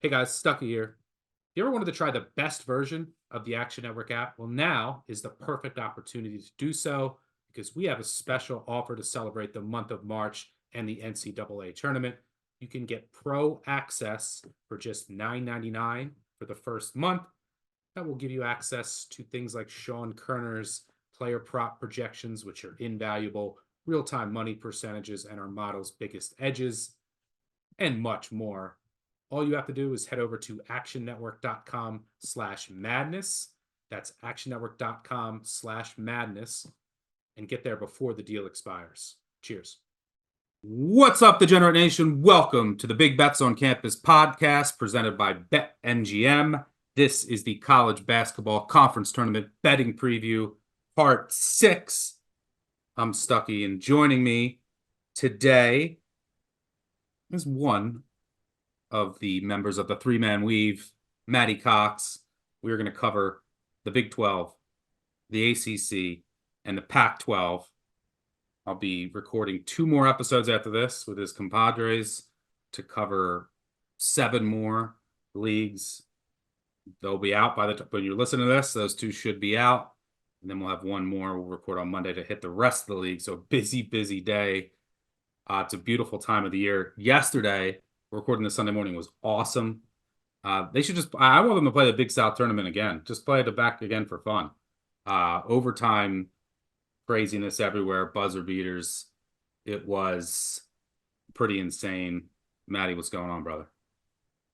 Hey guys, Stucky here. If you ever wanted to try the best version of the Action Network app, well, now is the perfect opportunity to do so because we have a special offer to celebrate the month of March and the NCAA tournament. You can get pro access for just $9.99 for the first month. That will give you access to things like Sean Kerner's player prop projections, which are invaluable, real time money percentages, and our model's biggest edges, and much more. All you have to do is head over to actionnetwork.com/madness. That's actionnetwork.com/madness and get there before the deal expires. Cheers. What's up, Degenerate Nation? Welcome to the Big Bets on Campus podcast presented by BetMGM. This is the College Basketball Conference Tournament Betting Preview, Part 6. I'm Stucky, and joining me today is one of the members of the three-man weave, Matty Cox. We're going to cover the Big 12, the ACC, and the Pac-12. I'll be recording 2 more episodes after this with his compadres to cover 7 more leagues. They'll be out by the time when you're listening to this. Those 2 should be out. And then we'll have 1 more we'll record on Monday to hit the rest of the league. So busy day. It's a beautiful time of the year. Yesterday, recording this Sunday morning, was awesome. They should I want them to play the Big South tournament again. Just play it back again for fun. Overtime craziness everywhere, buzzer beaters. It was pretty insane. Matty, what's going on, brother?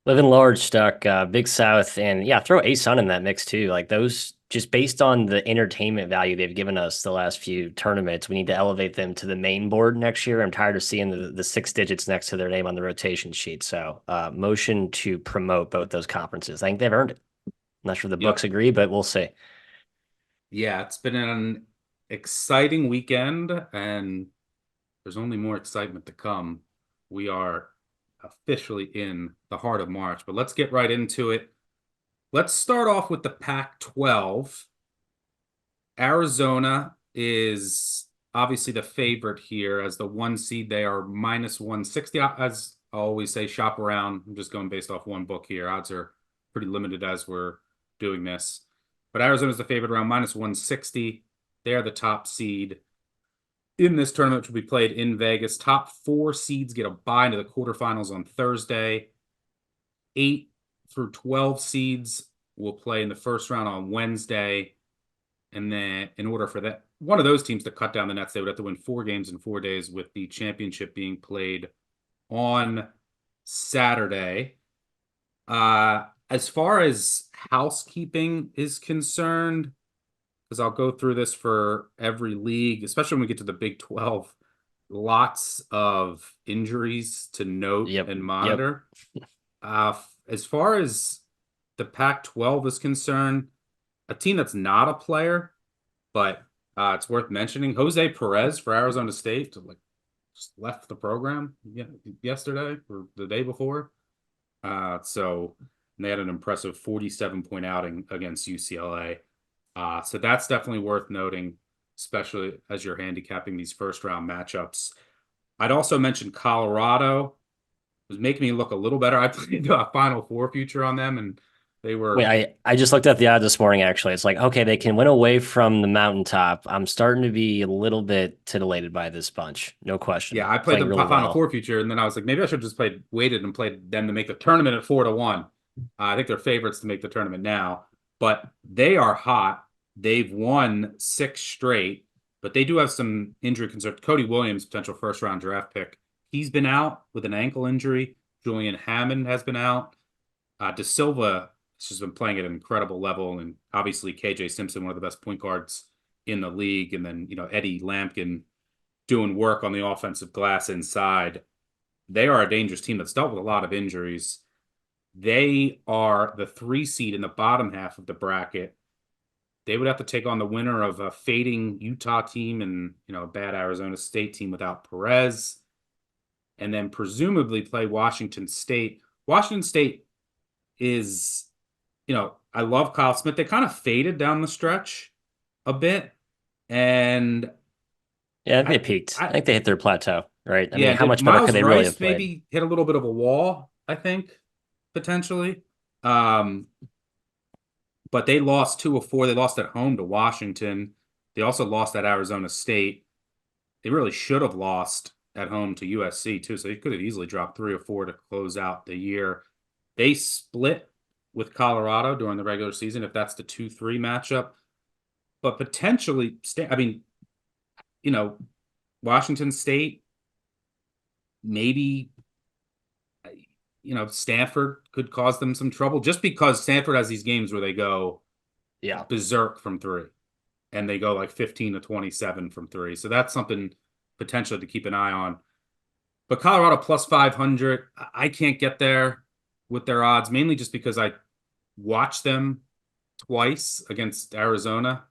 Living large, Stuck, Big South, and yeah, throw ASUN in that mix too. Like those, just based on the entertainment value they've given us the last few tournaments, we need to elevate them to the main board next year. I'm tired of seeing the 6 digits next to their name on the rotation sheet. So, motion to promote both those conferences. I think they've earned it. I'm not sure the books agree, but we'll see. Yeah, it's been an exciting weekend, and there's only more excitement to come. We are officially in the heart of March, but let's get right into it. Let's start off with the Pac-12. Arizona is obviously the favorite here as the 1 seed. They are minus 160. As I always say, shop around. I'm just going based off one book here. Odds are pretty limited as we're doing this. But Arizona is the favorite around minus 160. They are the top seed in this tournament, which will be played in Vegas. Top 4 seeds get a bye into the quarterfinals on Thursday. 8 through 12 seeds will play in the first round on Wednesday. And then in order for that, one of those teams to cut down the nets, they would have to win 4 games in 4 days, with the championship being played on Saturday. As far as housekeeping is concerned, because I'll go through this for every league, especially when we get to the Big 12, lots of injuries to note and monitor. As far as the Pac-12 is concerned, a team that's not a player, but it's worth mentioning, Jose Perez for Arizona State just left the program yesterday or the day before. So they had an impressive 47-point outing against UCLA. So that's definitely worth noting, especially as you're handicapping these first-round matchups. I'd also mention Colorado. It was making me look a little better. I played a Final Four future on them, and they were... Wait, I just looked at the odds this morning, actually. It's like, okay, they can win away from the mountaintop. I'm starting to be a little bit titillated by this bunch. No question. Yeah, I played the really Final Four future, and then I was like, maybe I should just waited and played them to make the tournament at 4-1. I think they're favorites to make the tournament now, but they are hot. They've won 6 straight, but they do have some injury concerns. Cody Williams, potential first-round draft pick, he's been out with an ankle injury. Julian Hammond has been out. De Silva has just been playing at an incredible level, and obviously KJ Simpson, one of the best point guards in the league, and then Eddie Lampkin doing work on the offensive glass inside. They are a dangerous team that's dealt with a lot of injuries. They are the 3 seed in the bottom half of the bracket. They would have to take on the winner of a fading Utah team and a bad Arizona State team without Perez, and then presumably play Washington State. Washington State is, I love Kyle Smith. They kind of faded down the stretch a bit, and yeah, they peaked. I think they hit their plateau, right? I mean, how much better Miles could they Rice really have played? maybe hit a little bit of a wall, I think. potentially. Um, but they lost 2 of 4. They lost at home to Washington. They also lost at Arizona State. They really should have lost at home to USC too. So they could have easily dropped 3 or 4 to close out the year. They split with Colorado during the regular season if that's the 2-3 matchup. But potentially, I mean, you know, Washington State, maybe, Stanford could cause them some trouble just because Stanford has these games where they go Yeah. berserk from 3 and they go like 15 to 27 from 3. So that's something potentially to keep an eye on. But Colorado plus 500, I can't get there with their odds, mainly just because I watched them twice against Arizona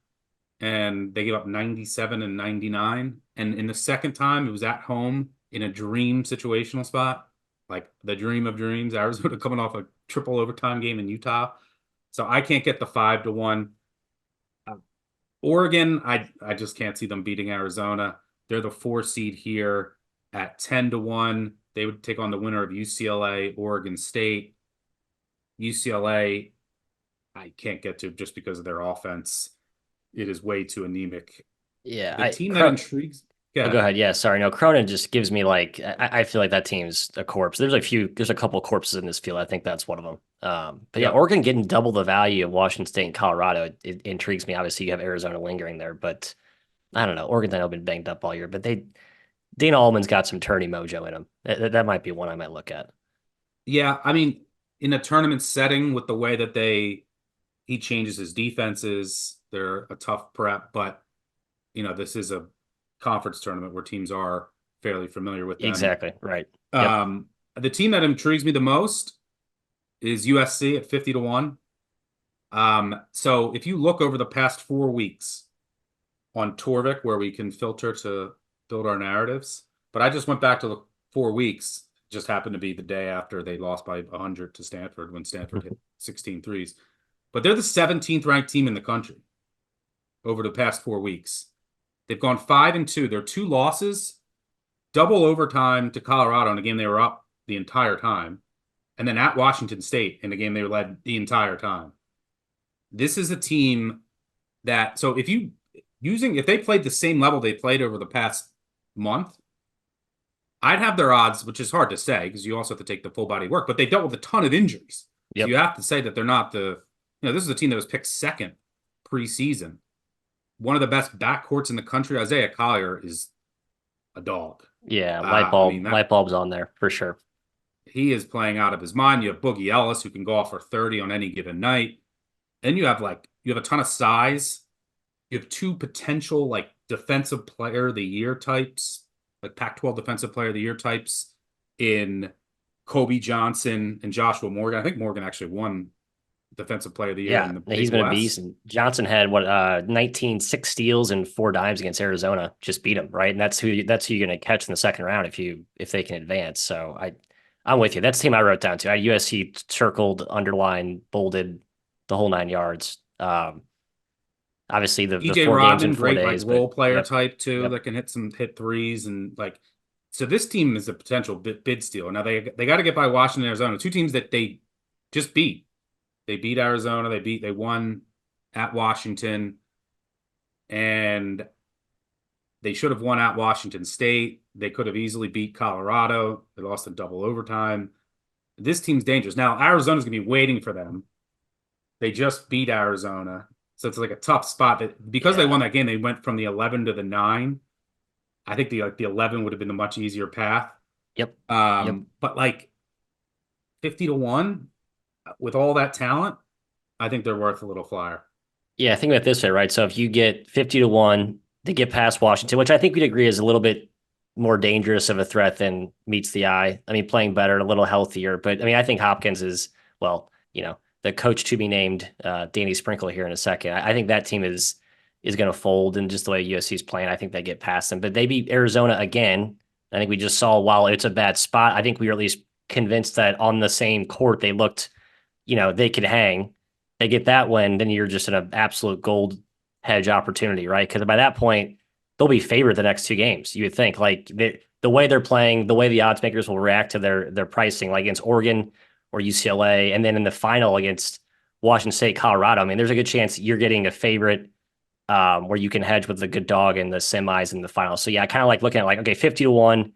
and they gave up 97 and 99. And in the second time, it was at home in a dream situational spot, like the dream of dreams, Arizona coming off a triple overtime game in Utah. So I can't get the 5-1. Oregon, I just can't see them beating Arizona. They're the 4 seed here at 10-1. They would take on the winner of UCLA, Oregon State. UCLA, I can't get to just because of their offense. It is way too anemic. Yeah. The team that intrigues. Oh, go ahead. Yeah, sorry. No, Cronin just gives me like I feel like that team's a corpse. There's a couple of corpses in this field. I think that's one of them. But yeah, Oregon getting double the value of Washington State and Colorado, it intrigues me. Obviously, you have Arizona lingering there, but I don't know. Oregon's I know been banged up all year, but Dana Altman's got some tourney mojo in him. That might be one I might look at. Yeah, I mean, in a tournament setting with the way that he changes his defenses, they're a tough prep, but this is a conference tournament where teams are fairly familiar with them. Exactly. Right. Yep. The team that intrigues me the most is USC at 50-1. So if you look over the past 4 weeks on Torvik, where we can filter to build our narratives, but I just went back to the 4 weeks. Just happened to be the day after they lost by 100 to Stanford when Stanford hit 16 threes. But they're the 17th ranked team in the country over the past 4 weeks. They've gone 5-2. Their 2 losses, double overtime to Colorado in a game they were up the entire time, and then at Washington State in a game they were led the entire time. This is a team that, so if they played the same level they played over the past month, I'd have their odds, which is hard to say because you also have to take the full body work, but they dealt with a ton of injuries. Yep. So you have to say that they're not this is a team that was picked second preseason. One of the best backcourts in the country. Isaiah Collier is a dog. Yeah, light bulbs on there for sure. He is playing out of his mind. You have Boogie Ellis who can go off for 30 on any given night. And you have a ton of size. You have 2 potential defensive player of the year types, like Pac-12 defensive player of the year types in Kobe Johnson and Joshua Morgan. I think Morgan actually won defensive player of the year. Yeah, in the he's been a beast. And Johnson had 6 steals and 4 dimes against Arizona. Just beat him, right? And that's who you're going to catch in the second round if they can advance. So I'm with you. That's the team I wrote down too. I had USC circled, underlined, bolded, the whole 9 yards. Obviously the 4 games in 4 days, role player type too that can hit threes and so this team is a potential bid steal. Now they got to get by Washington and Arizona, 2 teams that they just beat. They beat Arizona. They won at Washington, and they should have won at Washington State. They could have easily beat Colorado. They lost in double overtime. This team's dangerous. Now Arizona's gonna be waiting for them. They just beat Arizona, so it's like a tough spot. That because they won that game, they went from the 11 to the 9. I think the 11 would have been a much easier path. Yep. But 50-1. With all that talent, I think they're worth a little flyer. Yeah, think about it this way, right? So if you get 50-1, they get past Washington, which I think we'd agree is a little bit more dangerous of a threat than meets the eye. I mean, playing better, a little healthier. But I mean, I think Hopkins is, the coach to be named, Danny Sprinkle here in a second. I think that team is going to fold, and just the way USC is playing, I think they get past them. But they beat Arizona again. I think we just saw, while it's a bad spot, I think we were at least convinced that on the same court they looked, they could hang. They get that win, then you're just in an absolute gold hedge opportunity, right? Because by that point, they'll be favored the next 2 games. You would think, the way they're playing, the way the odds makers will react to their pricing, like against Oregon or UCLA. And then in the final against Washington State, Colorado, I mean, there's a good chance you're getting a favorite where you can hedge with the good dog in the semis and the final. So yeah, I kind of like looking at like, okay, 50-1.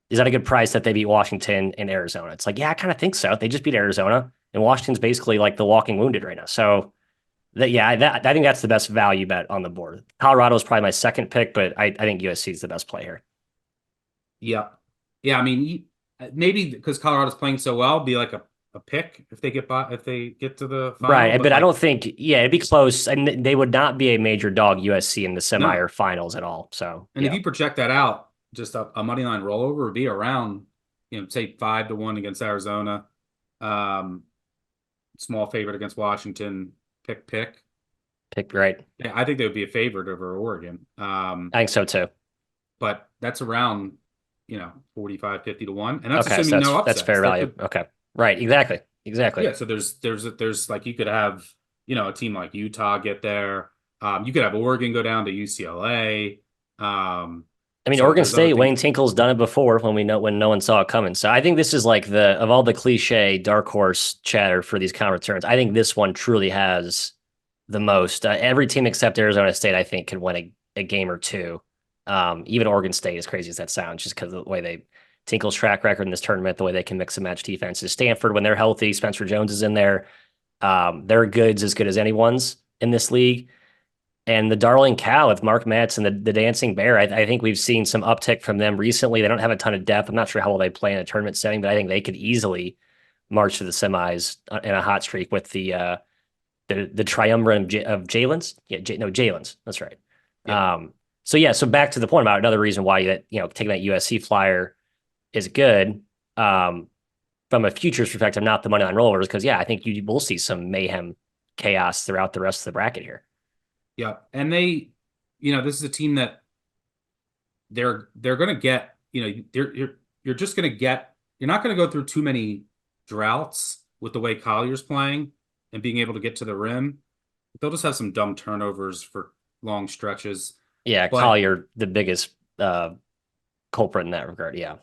Is that a good price that they beat Washington and Arizona? It's like, yeah, I kind of think so. They just beat Arizona, and Washington's basically like the walking wounded right now. So that, yeah, I think that's the best value bet on the board. Colorado is probably my second pick, but I think USC is the best play here. Yeah. Yeah, I mean, maybe because Colorado's playing so well, be like a pick if they get to the final. Right, But but I like, don't think, yeah, it'd be close, and they would not be a major dog USC in the semi no. or finals at all. So And if yeah, you project that out, just a money line rollover would be around, say 5-1 against Arizona, um, small favorite against Washington, pick. pick right. Yeah, I think they would be a favorite over Oregon. I think so too. But that's around, 45, 50-1. And that's Okay, so assuming no that's upsets. fair There value. could, Okay, right, exactly. yeah. So there's like, you could have, a team like Utah get there. You could have Oregon go down to UCLA. I mean, So Oregon there's other State, things. Wayne Tinkle's done it before when no one saw it coming. So I think this is like of all the cliche dark horse chatter for these conference tournaments, I think this one truly has the most. Every team except Arizona State, I think, could win a game or two. Even Oregon State, as crazy as that sounds, just because of the way Tinkle's track record in this tournament, the way they can mix and match defenses. Stanford, when they're healthy, Spencer Jones is in there. Their goods as good as anyone's in this league. And the Darling Cow with Mark Metz and the Dancing Bear, I think we've seen some uptick from them recently. They don't have a ton of depth. I'm not sure how well they play in a tournament setting, but I think they could easily march to the semis in a hot streak with the triumvirate of Jalen's. Yeah, Jalen's. That's right. Yeah. So yeah, so back to the point about another reason why taking that USC flyer is good. From a futures perspective, not the money line rollers, because yeah, I think you will see some mayhem chaos throughout the rest of the bracket here. Yeah. And this is a team that they're going to get, you're just going to get, you're not going to go through too many droughts with the way Collier's playing and being able to get to the rim. They'll just have some dumb turnovers for long stretches. Yeah, But Collier, the biggest culprit in that regard. Yeah.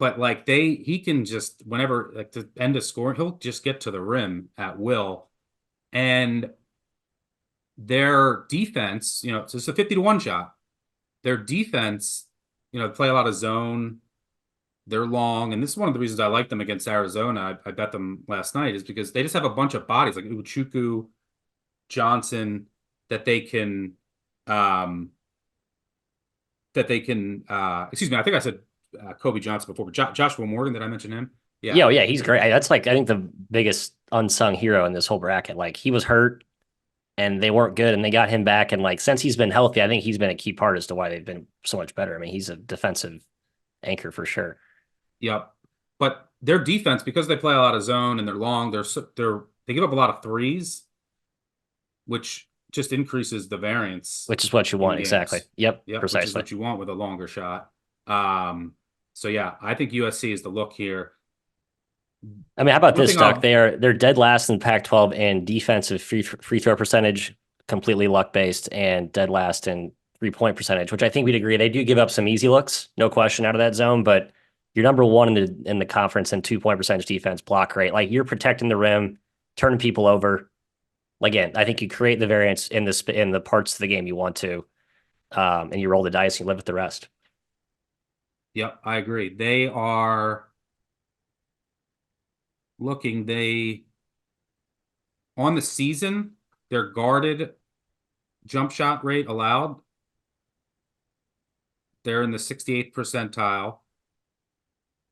like he can just, whenever, like, to end a score, he'll just get to the rim at will. And their defense, so it's a 50-1 shot. Their defense, play a lot of zone. They're long, and this is one of the reasons I like them against Arizona. I bet them last night is because they just have a bunch of bodies like Uchuku, Johnson, that they can, excuse me, I think I said Kobe Johnson before, but Joshua Morgan, did I mention him? Yeah. Yeah, yeah, he's great. That's like I think the biggest unsung hero in this whole bracket. Like he was hurt and they weren't good and they got him back. And like since he's been healthy, I think he's been a key part as to why they've been so much better. I mean, he's a defensive anchor for sure. Yep. But their defense, because they play a lot of zone and they're long, they give up a lot of threes, which just increases the variance Which is what you in want, games. exactly. Yep, Yep, which is precisely. what you want with a longer shot. So yeah, I think USC is the look here. I mean, how about One this, thing Stuck? They're dead last in Pac-12 in defensive free throw percentage, completely luck based, and dead last in 3-point percentage, which I think we'd agree they do give up some easy looks, no question, out of that zone. But you're number one in the conference in 2-point percentage defense, block rate. Like you're protecting the rim, turning people over. Again, I think you create the variance in the parts of the game you want to, and you roll the dice and you live with the rest. Yep, I agree. They are they on the season, their guarded jump shot rate allowed, they're in the 68th percentile.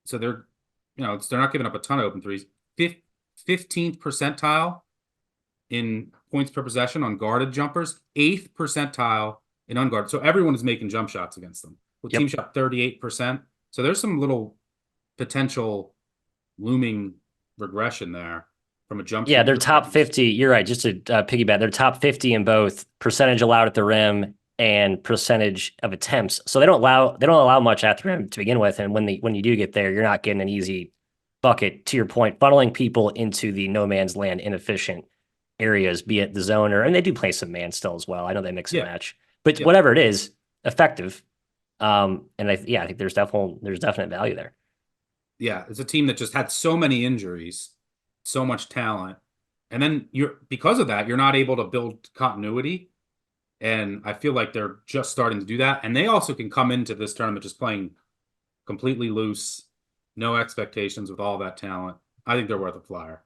So they're not giving up a ton of open threes. 15th percentile in points per possession on guarded jumpers, 8th percentile in unguarded. So everyone is making jump shots against them. Well, team shot 38%. So there's some little potential looming regression there from a jump. Yeah, they're top 50. You're right. Just to piggyback, they're top 50 in both percentage allowed at the rim and percentage of attempts. So they don't allow much at the rim to begin with. And when you do get there, you're not getting an easy bucket. To your point, funneling people into the no man's land inefficient areas, be it the zone and they do play some man still as well. I know they mix and match, but whatever it is, effective. And I think there's definite value there. Yeah, it's a team that just had so many injuries so much talent. And then because of that, you're not able to build continuity. And I feel like they're just starting to do that. And they also can come into this tournament just playing completely loose, no expectations with all that talent. I think they're worth a flyer.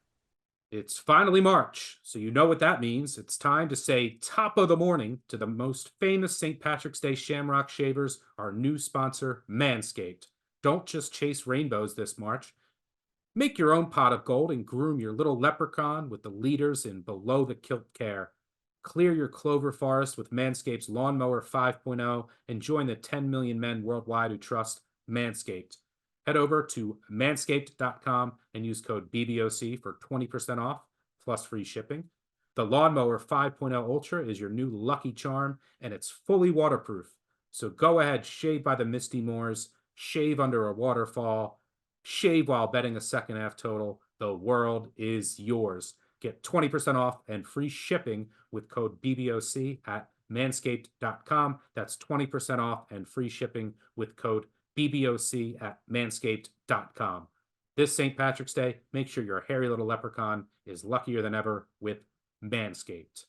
It's finally March, so you know what that means. It's time to say top of the morning to the most famous St. Patrick's Day Shamrock Shavers, our new sponsor, Manscaped. Don't just chase rainbows this March. Make your own pot of gold and groom your little leprechaun with the leaders in below the kilt care. Clear your clover forest with Manscaped's Lawnmower 5.0 and join the 10 million men worldwide who trust Manscaped. Head over to manscaped.com and use code BBOC for 20% off plus free shipping. The Lawnmower 5.0 Ultra is your new lucky charm, and it's fully waterproof. So go ahead, shave by the misty moors, shave under a waterfall, shave while betting a second half total. The world is yours. Get 20% off and free shipping with code BBOC at manscaped.com. That's 20% off and free shipping with code BBOC at manscaped.com. This St. Patrick's Day, make sure your hairy little leprechaun is luckier than ever with Manscaped.